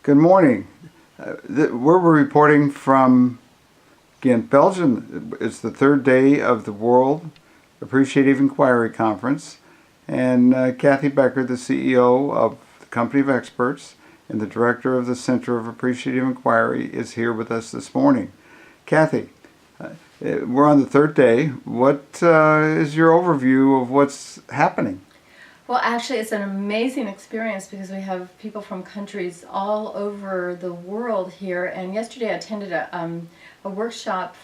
Good morning. We're reporting from, again, Belgium. It's the third day of the World Appreciative Inquiry Conference. And Kathy Becker, the CEO of the Company of Experts and the Director of the Center of Appreciative Inquiry, is here with us this morning. Kathy, we're on the third day. What is your overview of what's happening? Well, actually, it's an amazing experience because we have people from countries all over the world here. And yesterday, I attended a workshop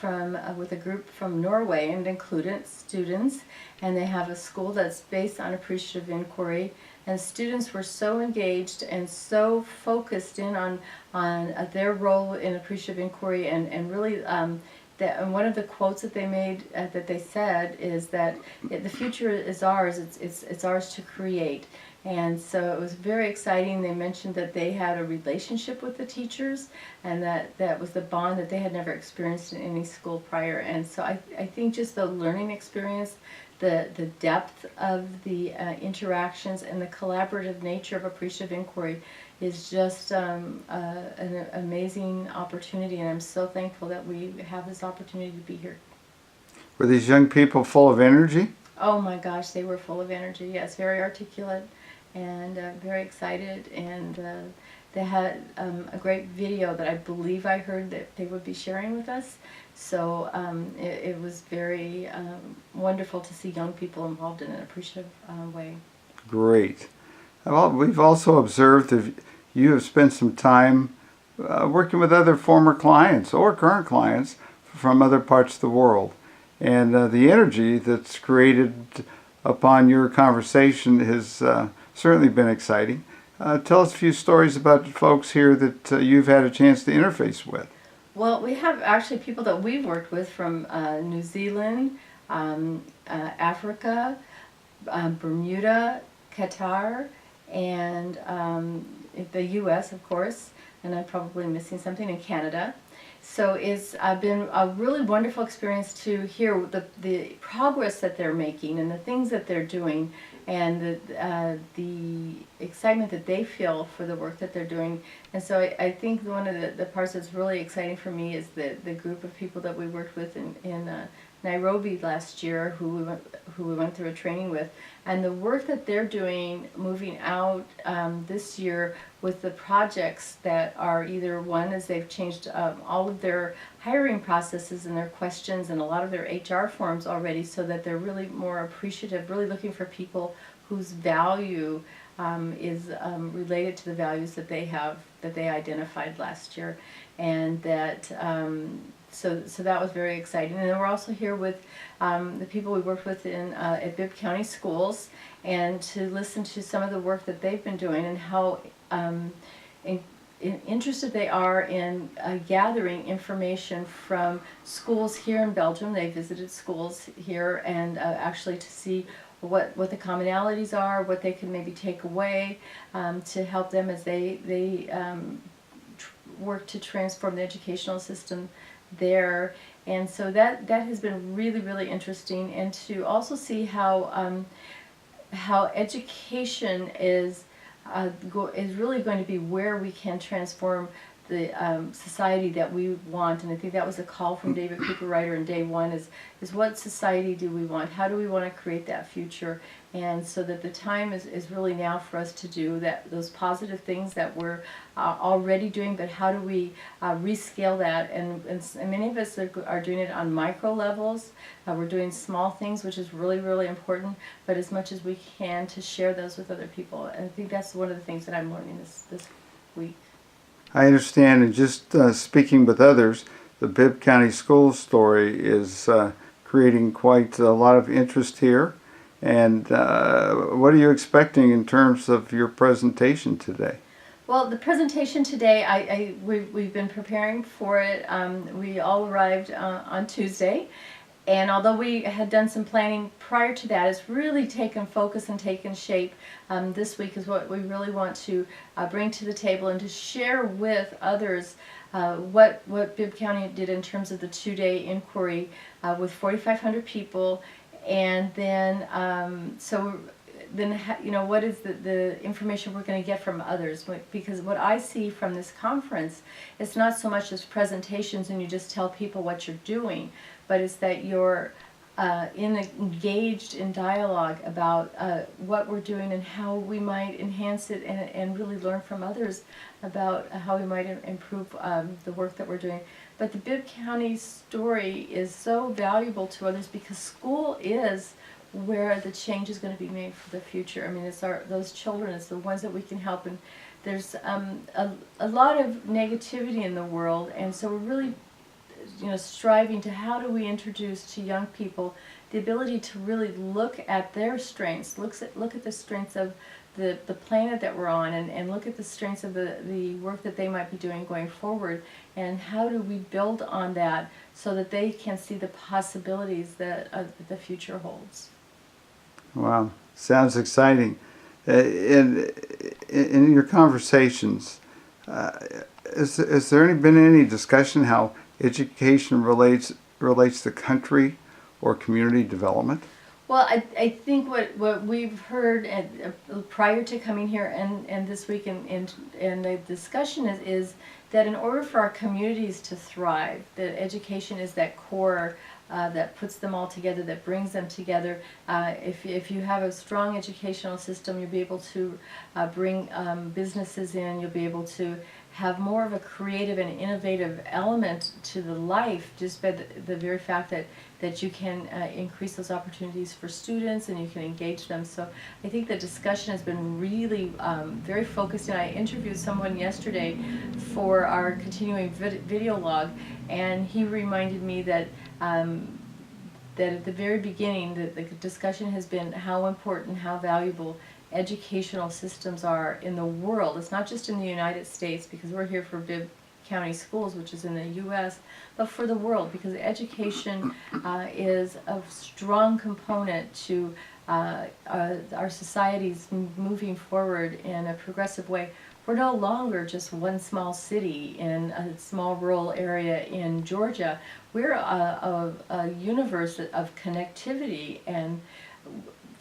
with a group from Norway, and it included students. And they have a school that's based on appreciative inquiry. And students were so engaged and so focused in on their role in appreciative inquiry, and really. And one of the quotes that they made, that they said, is that the future is ours. It's ours to create. And so it was very exciting. They mentioned that they had a relationship with the teachers, and that was the bond that they had never experienced in any school prior. And so I think just the learning experience, the depth of the interactions, and the collaborative nature of appreciative inquiry is just an amazing opportunity, and I'm so thankful that we have this opportunity to be here. Were these young people full of energy? Oh my gosh, they were full of energy. Yes, very articulate and very excited, and they had a great video that I believe I heard that they would be sharing with us. So it was very wonderful to see young people involved in an appreciative way. Great. Well, we've also observed that you have spent some time working with other former clients or current clients from other parts of the world. And the energy that's created upon your conversation has certainly been exciting. Tell us a few stories about folks here that you've had a chance to interface with. Well, we have actually people that we've worked with from New Zealand, Africa, Bermuda, Qatar, and the U.S., of course, and I'm probably missing something, in Canada. So it's been a really wonderful experience to hear the progress that they're making and the things that they're doing, and the excitement that they feel for the work that they're doing. And so I think one of the parts that's really exciting for me is the group of people that we worked with in Nairobi last year, who we went through a training with, and the work that they're doing moving out this year with the projects that are either, one is they've changed all of their hiring processes and their questions and a lot of their HR forms already, so that they're really more appreciative, really looking for people whose value is related to the values that they have, that they identified last year, and that so that was very exciting. And then we're also here with the people we worked with at Bibb County Schools, and to listen to some of the work that they've been doing and how interested they are in gathering information from schools here in Belgium. They visited schools here, and actually to see what the commonalities are, what they can maybe take away to help them as they work to transform the educational system there. And so that has been really, really interesting, and to also see how education is really going to be where we can transform the society that we want. And I think that was a call from David Cooper Ryder in day one, is what society do we want? How do we want to create that future? And so that the time is really now for us to do those positive things that we're already doing, but how do we rescale that? And many of us are doing it on micro levels. We're doing small things, which is really, really important, but as much as we can to share those with other people. And I think that's one of the things that I'm learning this week. I understand, and just speaking with others, the Bibb County Schools story is creating quite a lot of interest here. And what are you expecting in terms of your presentation today? Well, the presentation today, we've been preparing for it. We all arrived on Tuesday, and although we had done some planning prior to that, it's really taken focus and taken shape. This week is what we really want to bring to the table and to share with others what Bibb County did in terms of the 2-day inquiry with 4,500 people. And then so what is the information we're going to get from others? Because what I see from this conference, it's not so much as presentations and you just tell people what you're doing, but it's that you're engaged in dialogue about what we're doing and how we might enhance it, and really learn from others about how we might improve the work that we're doing. But the Bibb County story is so valuable to others because school is where the change is going to be made for the future. I mean, it's those children, it's the ones that we can help. And there's a lot of negativity in the world, and so we're really striving to how do we introduce to young people the ability to really look at their strengths, look at the strengths of the planet that we're on, and look at the strengths of the work that they might be doing going forward, and how do we build on that so that they can see the possibilities that the future holds. Wow, sounds exciting. In your conversations, has there been any discussion how education relates to country or community development? Well, I think what we've heard prior to coming here and this week and the discussion is that in order for our communities to thrive, that education is that core that puts them all together, that brings them together. If you have a strong educational system, you'll be able to bring businesses in, you'll be able to have more of a creative and innovative element to the life, just by the very fact that you can increase those opportunities for students and you can engage them. So I think the discussion has been really very focused, and I interviewed someone yesterday for our continuing video log, and he reminded me that that at the very beginning the discussion has been how important, how valuable educational systems are in the world. It's not just in the United States, because we're here for Bibb County Schools, which is in the U.S., but for the world, because education is a strong component to our societies moving forward in a progressive way. We're no longer just one small city in a small rural area in Georgia. We're a universe of connectivity, and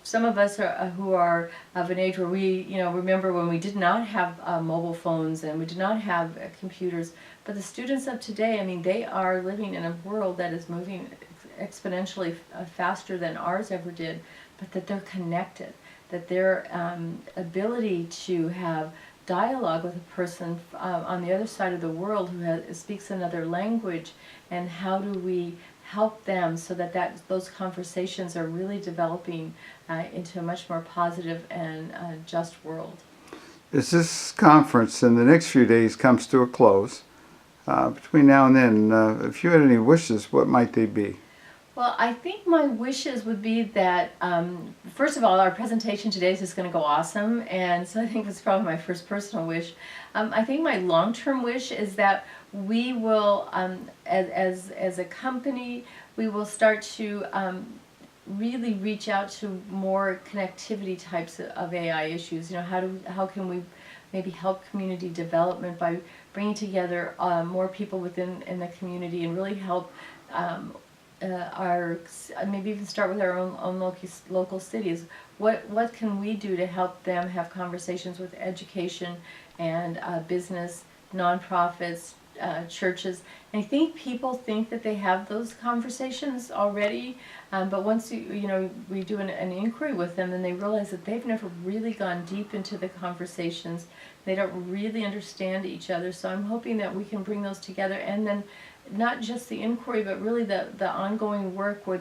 some of us who are of an age where we, remember when we did not have mobile phones and we did not have computers. But the students of today, I mean, they are living in a world that is moving exponentially faster than ours ever did, but that they're connected, that their ability to have dialogue with a person on the other side of the world who speaks another language, and how do we help them so that those conversations are really developing into a much more positive and just world. As this conference in the next few days comes to a close, between now and then, if you had any wishes, what might they be? Well, I think my wishes would be that, first of all, our presentation today is just going to go awesome, and so I think that's probably my first personal wish. I think my long-term wish is that we will, as a company, we will start to really reach out to more connectivity types of AI issues. How can we maybe help community development by bringing together more people in the community, and really help maybe even start with our own local cities. What can we do to help them have conversations with education and business, nonprofits, churches? And I think people think that they have those conversations already, but once we do an inquiry with them, then they realize that they've never really gone deep into the conversations. They don't really understand each other. So I'm hoping that we can bring those together, and then not just the inquiry, but really the ongoing work where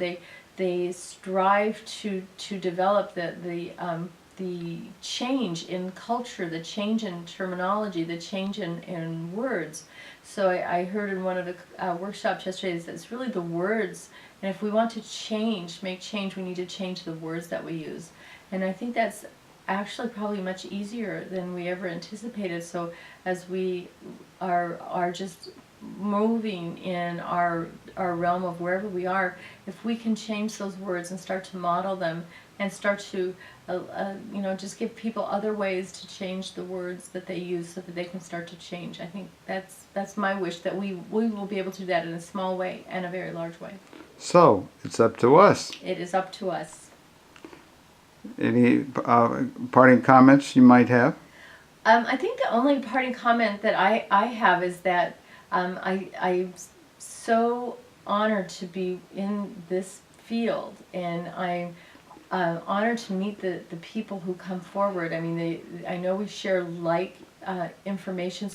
they strive to develop the change in culture, the change in terminology, the change in words. So I heard in one of the workshops yesterday that it's really the words, and if we want to make change, we need to change the words that we use. And I think that's actually probably much easier than we ever anticipated. So as we are just moving in our realm of wherever we are, if we can change those words and start to model them, and start to just give people other ways to change the words that they use so that they can start to change. I think that's my wish, that we will be able to do that in a small way and a very large way. So it's up to us. It is up to us. Any parting comments you might have? I think the only parting comment that I have is that I'm so honored to be in this field, and I'm honored to meet the people who come forward. I mean, I know we share information,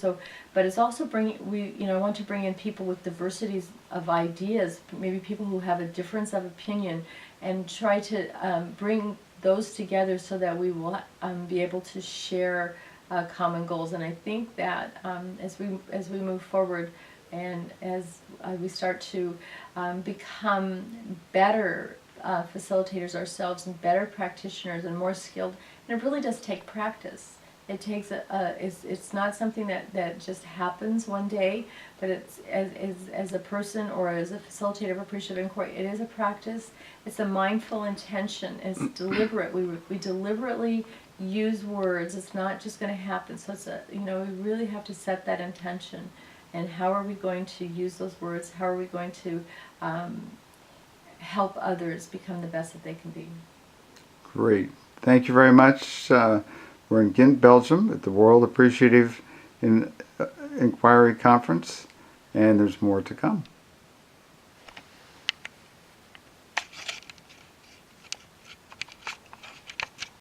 but it's also I want to bring in people with diversities of ideas, maybe people who have a difference of opinion, and try to bring those together so that we will be able to share common goals. And I think that as we move forward, and as we start to become better facilitators ourselves, and better practitioners, and more skilled, and it really does take practice. It takes it's not something that just happens one day, but it's as a person or as a facilitator of appreciative inquiry, it is a practice. It's a mindful intention. It's deliberate. We deliberately use words. It's not just going to happen. So it's we really have to set that intention. And how are we going to use those words? How are we going to help others become the best that they can be? Great. Thank you very much. We're in Ghent, Belgium at the World Appreciative Inquiry Conference, and there's more to come.